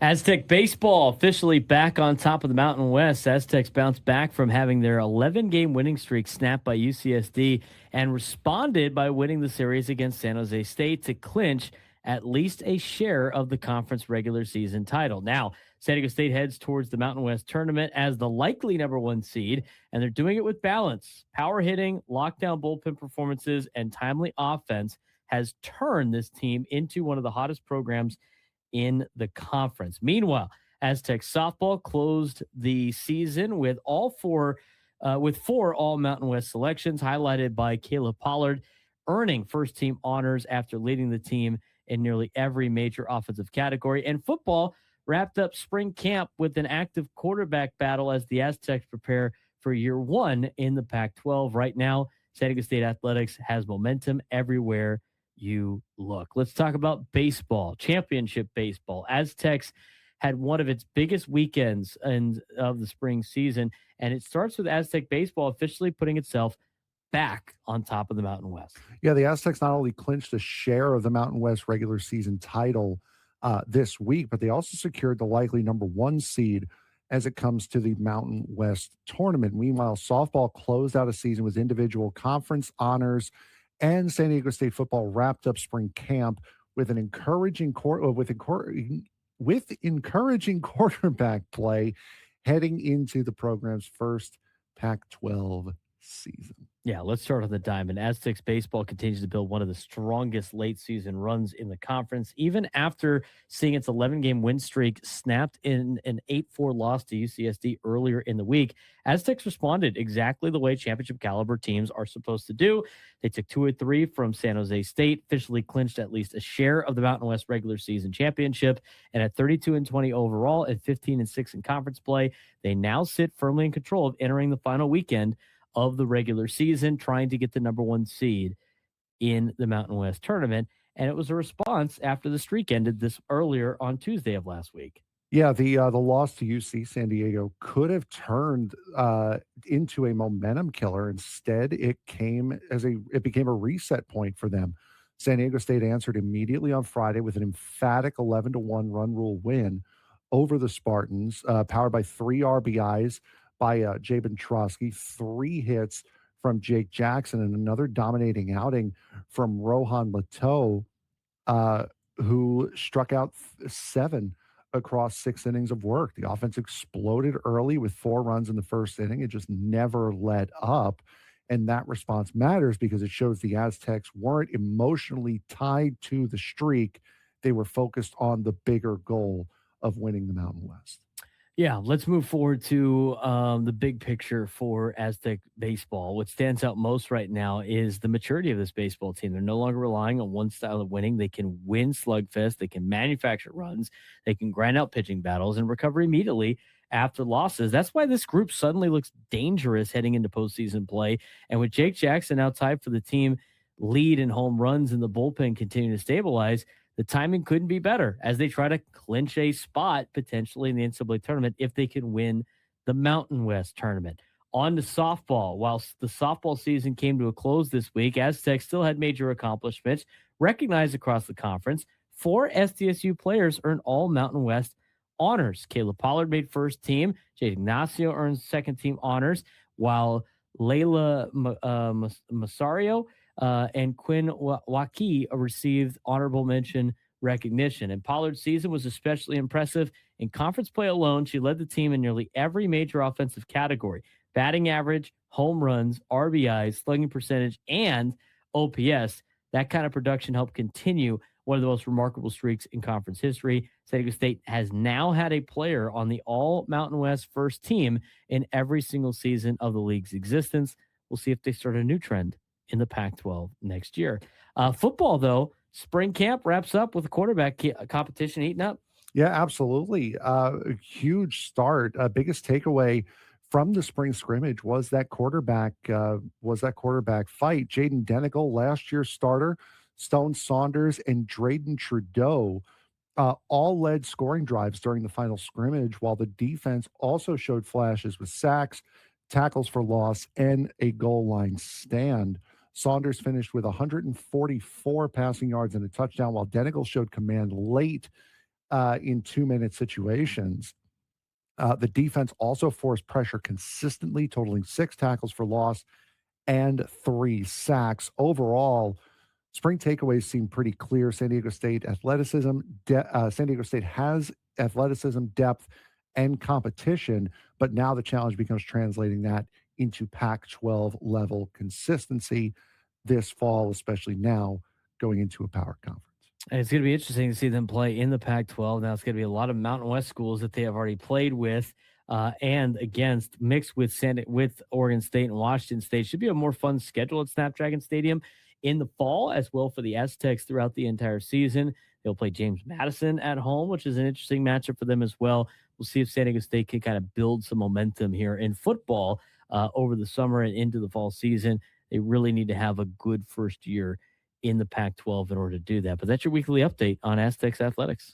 Aztec baseball officially back on top of the Mountain West. Aztecs bounced back from having their 11-game winning streak snapped by UCSD and responded by winning the series against San Jose State to clinch at least a share of the conference regular season title. Now, San Diego State heads towards the Mountain West tournament as the likely number one seed, and they're doing it with balance. Power hitting, lockdown bullpen performances, and timely offense has turned this team into one of the hottest programs in the conference. Meanwhile, Aztec softball closed the season with four All Mountain West selections, highlighted by Caleb Pollard, earning first team honors after leading the team in nearly every major offensive category. And football wrapped up spring camp with an active quarterback battle as the Aztecs prepare for year one in the Pac-12. Right now, San Diego State Athletics has momentum everywhere you look. Let's talk about baseball, championship baseball. Aztecs had one of its biggest weekends of the spring season, and it starts with Aztec baseball officially putting itself back on top of the Mountain West. Yeah, the Aztecs not only clinched a share of the Mountain West regular season title this week, but they also secured the likely number one seed as it comes to the Mountain West tournament. Meanwhile, softball closed out a season with individual conference honors, and San Diego State football wrapped up spring camp with an encouraging encouraging quarterback play heading into the program's first Pac-12 season. Yeah, let's start on the diamond. Aztecs baseball continues to build one of the strongest late season runs in the conference, even after seeing its 11-game win streak snapped in an 8-4 loss to UCSD earlier in the week. Aztecs responded exactly the way championship caliber teams are supposed to do. They took 2-3 from San Jose State, officially clinched at least a share of the Mountain West regular season championship, and at 32-20 overall and 15-6 in conference play, they now sit firmly in control of entering the final weekend of the regular season, trying to get the number one seed in the Mountain West tournament. And it was a response after the streak ended this earlier on Tuesday of last week. Yeah, the loss to UC San Diego could have turned into a momentum killer. Instead, it became a reset point for them. San Diego State answered immediately on Friday with an emphatic 11-1 run rule win over the Spartans, powered by 3 RBIs by Jabin Trotsky, 3 hits from Jake Jackson, and another dominating outing from Rohan Leto, who struck out 7 across 6 innings of work. The offense exploded early with 4 runs in the first inning. It just never let up. And that response matters because it shows the Aztecs weren't emotionally tied to the streak. They were focused on the bigger goal of winning the Mountain West. Yeah, let's move forward to the big picture for Aztec baseball. What stands out most right now is the maturity of this baseball team. They're no longer relying on one style of winning. They can win slugfest. They can manufacture runs. They can grind out pitching battles and recover immediately after losses. That's why this group suddenly looks dangerous heading into postseason play. And with Jake Jackson now tied for the team lead in home runs and the bullpen continuing to stabilize, the timing couldn't be better as they try to clinch a spot potentially in the NCAA tournament if they can win the Mountain West tournament. On to softball. While the softball season came to a close this week, Aztecs still had major accomplishments recognized across the conference. 4 SDSU players earned all Mountain West honors. Caleb Pollard made first team. Jade Ignacio earned second team honors, while Layla Masario and Quinn Waki received honorable mention recognition. And Pollard's season was especially impressive. In conference play alone, she led the team in nearly every major offensive category: batting average, home runs, RBIs, slugging percentage, and OPS. That kind of production helped continue one of the most remarkable streaks in conference history. San Diego State has now had a player on the All Mountain West first team in every single season of the league's existence. We'll see if they start a new trend in the Pac-12 next year. Football, though, spring camp wraps up with a quarterback competition heating up. Yeah, absolutely. A huge start. Biggest takeaway from the spring scrimmage was that quarterback fight. Jaden Denigal, last year's starter, Stone Saunders, and Braden Trudeau all led scoring drives during the final scrimmage, while the defense also showed flashes with sacks, tackles for loss, and a goal line stand. Saunders finished with 144 passing yards and a touchdown, while Denigal showed command late in 2-minute situations. The defense also forced pressure consistently, totaling 6 tackles for loss and 3 sacks. Overall, spring takeaways seem pretty clear. San Diego State has athleticism, depth, and competition, but now the challenge becomes translating that into Pac-12 level consistency this fall, especially now going into a power conference. And it's going to be interesting to see them play in the Pac 12. Now, it's going to be a lot of Mountain West schools that they have already played with and against, mixed with, with Oregon State and Washington State. Should be a more fun schedule at Snapdragon Stadium in the fall, as well for the Aztecs throughout the entire season. They'll play James Madison at home, which is an interesting matchup for them as well. We'll see if San Diego State can kind of build some momentum here in football over the summer and into the fall season. They really need to have a good first year in the Pac 12 in order to do that. But that's your weekly update on Aztecs Athletics.